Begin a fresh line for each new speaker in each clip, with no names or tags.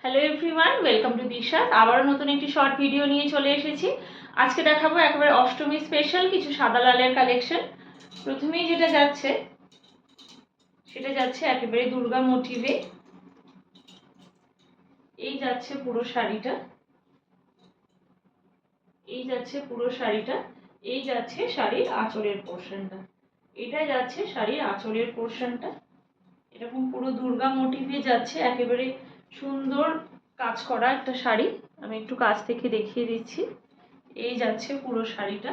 Hello everyone, welcome to দিশাস। আবারও নতুন একটি শর্ট ভিডিও নিয়ে চলে এসেছি। আজকে দেখাবো একেবারে অষ্টমী স্পেশাল কিছু সাদা লালের কালেকশন। প্রথমেই যেটা যাচ্ছে সেটা যাচ্ছে একেবারে দুর্গা মোটিভে। এই যাচ্ছে পুরো শাড়িটা, এই যাচ্ছে পুরো শাড়িটা, এই যাচ্ছে শাড়ির আঁচলের পোর্শনটা, এটা যাচ্ছে শাড়ির আঁচলের পোর্শনটা। এরকম পুরো দুর্গা মোটিভে যাচ্ছে, একেবারে সুন্দর কাজ করা একটা শাড়ি। আমি একটু কাছ থেকে দেখিয়ে দিচ্ছি। এই যাচ্ছে পুরো শাড়িটা,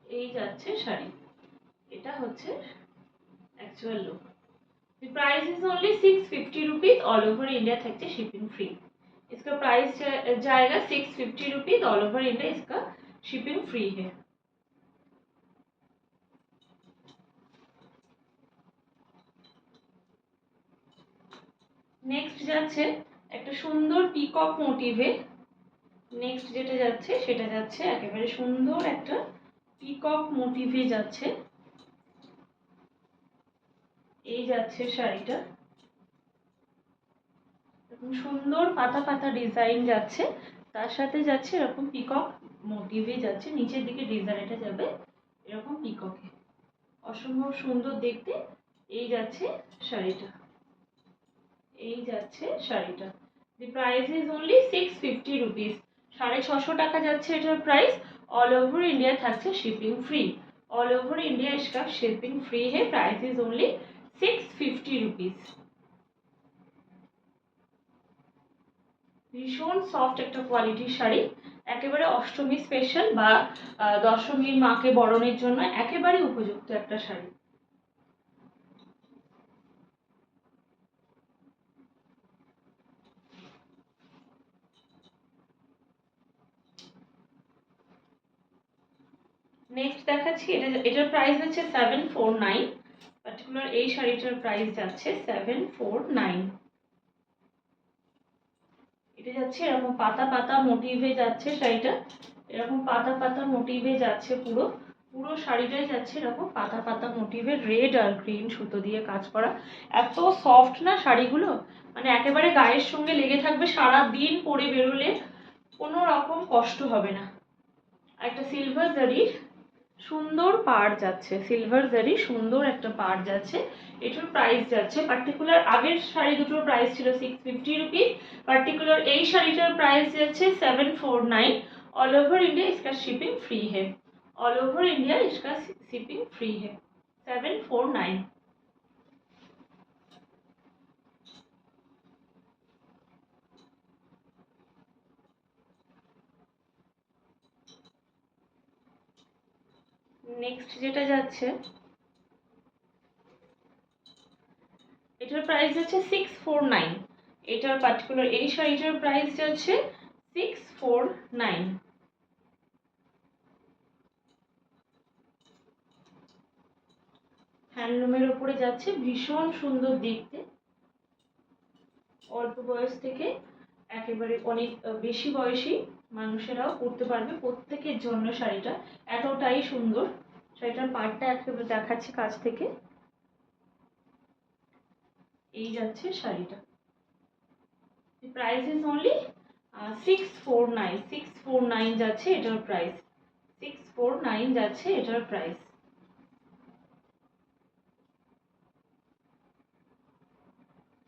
এই যাচ্ছে শাড়ি। এটা হচ্ছে actual look. The price is only 650 rupees, all over India থাকছে shipping free। इसका प्राइस जाएगा 650 rupees, all over India इसका shipping free है। নেক্সট যাচ্ছে একটা সুন্দর পিকক মোটিভে। নেক্সট যেটা যাচ্ছে সেটা যাচ্ছে একেবারে সুন্দর একটা পিকক মোটিভে যাচ্ছে। এই যাচ্ছে শাড়িটা, এরকম সুন্দর পাতা পাতা ডিজাইন যাচ্ছে, তার সাথে যাচ্ছে এরকম পিকক মোটিভে যাচ্ছে। নিচের দিকে ডিজাইনটা যাবে এরকম পিককে, অসম্ভব সুন্দর দেখতে। এই যাচ্ছে শাড়িটা, এই যাচ্ছে শাড়িটা। দি প্রাইস ইজ অনলি 650 রুপিস। 650 টাকা যাচ্ছে এটার প্রাইস। ऑल ओवर इंडिया থাকছে shipping free. All over India इसका शिपिंग फ्री है। Price is only 650 rupees. ভীষণ সফট একটা কোয়ালিটির শাড়ি, একেবারে অষ্টমী স্পেশাল বা দশমীর মাকে বরণের জন্য একেবারে উপযুক্ত একটা শাড়ি। নেক্সট দেখাচ্ছি, এটার প্রাইস হচ্ছে 749। পার্টিকুলার এই শাড়িটার প্রাইস যাচ্ছে 749। এটা যাচ্ছে এরকম পাতা পাতা মোটিভে যাচ্ছে শাড়িটা, এরকম পাতা পাতা মোটিভে যাচ্ছে। পুরো পুরো শাড়িটাই যাচ্ছে এরকম পাতা পাতা মোটিভে, রেড আর গ্রিন সুতো দিয়ে কাজ করা। এত সফট না শাড়িগুলো, মানে একেবারে গায়ের সঙ্গে লেগে থাকবে, সারা দিন পরে বেরোলে কোনো রকম কষ্ট হবে না। একটা সিলভার জারির সুন্দর পাড় যাচ্ছে, সিলভার জারি সুন্দর একটা পাড় যাচ্ছে। এটার প্রাইস যাচ্ছে পার্টিকুলার, আগের শাড়ি দুটোর প্রাইস ছিল 650 রুপিস, পার্টিকুলার এই শাড়িটার প্রাইস যাচ্ছে 749। ऑल ओवर इंडिया इसका शिपिंग फ्री है। ऑल ओवर इंडिया इसका शिपिंग फ्री है। 749। নেক্সট যেটা যাচ্ছে এটার প্রাইস যাচ্ছে 649। এটার পার্টিকুলার এই শাড়িটার প্রাইস যাচ্ছে 649। হ্যান্ডলুমের উপরে যাচ্ছে, ভীষণ সুন্দর দেখতে। অল্প বয়স থেকে একেবারে অনেক বেশি বয়সী মানুষেরাও পরতে পারবে, প্রত্যেকের জন্য শাড়িটা এতটাই সুন্দর। শাড়িটার পাড়টা একেবারে দেখাচ্ছি কাছ থেকে। এই যাচ্ছে শাড়িটা। Price is only 649। 649 যাচ্ছে এটার প্রাইস। 649 যাচ্ছে এটার price.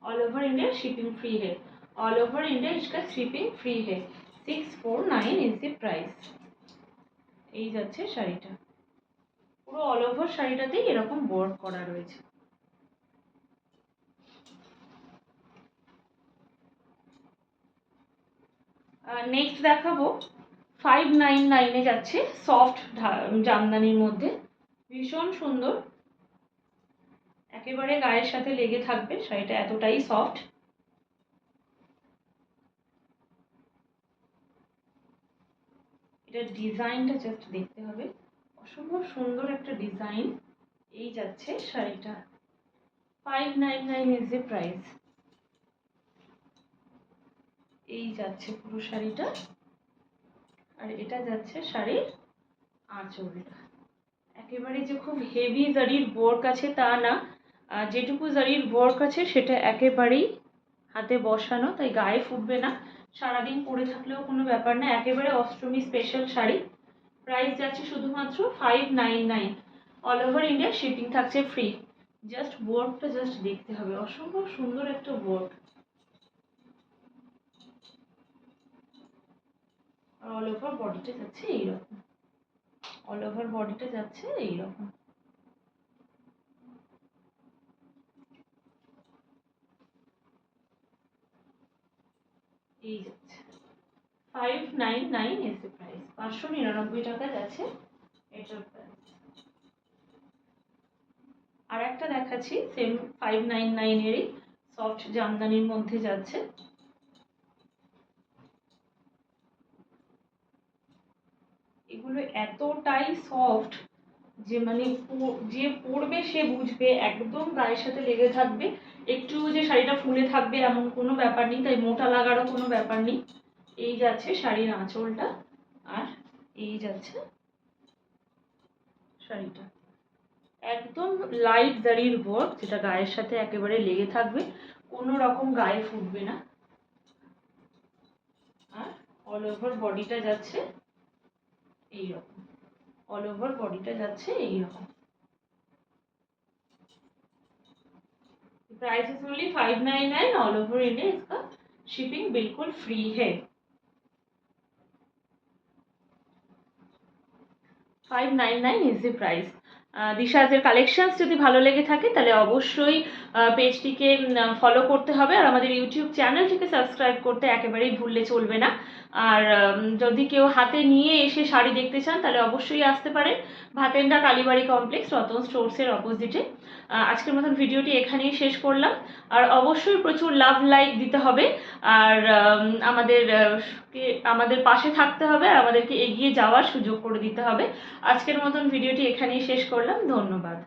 All over India shipping free है। ऑल ओवर इंडिया इसका शिपिंग फ्री है। 649 इज द प्राइस। এই যাচ্ছে শাড়িটা, পুরো অল ওভার শাড়িটাতেই এরকম ওয়ার্ক করা রয়েছে। নেক্সট দেখাবো 599 যাচ্ছে, সফট জামদানির মধ্যে, ভীষণ সুন্দর, একেবারে গায়ের সাথে লেগে থাকবে শাড়িটা, এতটাই সফট। এটার ডিজাইনটা জাস্ট দেখতে হবে, অসম্ভব সুন্দর একটা ডিজাইন। এই যাচ্ছে শাড়িটা। 599 ইজ দ্য প্রাইস। এই যাচ্ছে পুরো শাড়িটা, আর এটা যাচ্ছে শাড়ির আঁচলটা। একেবারে যে খুব হেভি জারির ওয়ার্ক আছে তা না, যেটুকু জারির ওয়ার্ক আছে সেটা একেবারেই হাতে বসানো, তাই গায়ে ফুটবে না, সারাদিন পরে থাকলেও কোনো ব্যাপার না। একেবারে অষ্টমী স্পেশাল শাড়ি। প্রাইস যাচ্ছে শুধুমাত্র 599। অল ওভার ইন্ডিয়া শিপিং থাকছে ফ্রি। জাস্ট ওয়ার্কটা জাস্ট দেখতে হবে, অসম্ভব সুন্দর একটা ওয়ার্ক। আর অল ওভার বডিটা যাচ্ছে এইরকম, অল ওভার বডিটা যাচ্ছে এইরকম। এই যাচ্ছে 599 এসে প্রাইস, 599 টাকা যাচ্ছে এটার প্রাইস। আর একটা দেখাচ্ছি সেম 599 এরই, সফট জামদানির মধ্যে যাচ্ছে। এগুলো এতটাই সফট যে মানে যে পরবে সে বুঝবে, একদম গায়ের সাথে লেগে থাকবে, একটু যে শাড়িটা ফুলে থাকবে এমন কোনো ব্যাপার নেই, তাই মোটা লাগারও কোনো ব্যাপার নেই। এই যাচ্ছে শাড়ির আঁচলটা, আর এই যাচ্ছে শাড়িটা। একদম লাইট জারির ওয়ার্ক, যেটা গায়ের সাথে একেবারে লেগে থাকবে, কোনো রকম গায়ে ফুটবে না। আর অল ওভার বডিটা যাচ্ছে এইরকম, অল ওভার বডিটা যাচ্ছে এইরকম। Price is only 599 all over India. इसका शिपिंग बिल्कुल फ्री है। 599 इज द प्राइस। দিশাজের কালেকশনস যদি ভালো লেগে থাকে তাহলে অবশ্যই পেজটিকে ফলো করতে হবে, আর আমাদের ইউটিউব চ্যানেলটিকে সাবস্ক্রাইব করতে একেবারেই ভুললে চলবে না। আর যদি কেউ হাতে নিয়ে এসে শাড়ি দেখতে চান তাহলে অবশ্যই আসতে পারেন ভাতেন্ডা কালীবাড়ি কমপ্লেক্স, রতন স্টোর্সের অপোজিটে। আজকের মতন ভিডিওটি এখানেই শেষ করলাম। আর অবশ্যই প্রচুর লাভ লাইক দিতে হবে, আর আমাদের পাশে থাকতে হবে, আর আমাদেরকে এগিয়ে যাওয়ার সুযোগ করে দিতে হবে। আজকের মতন ভিডিওটি এখানেই শেষ করলাম। ধন্যবাদ।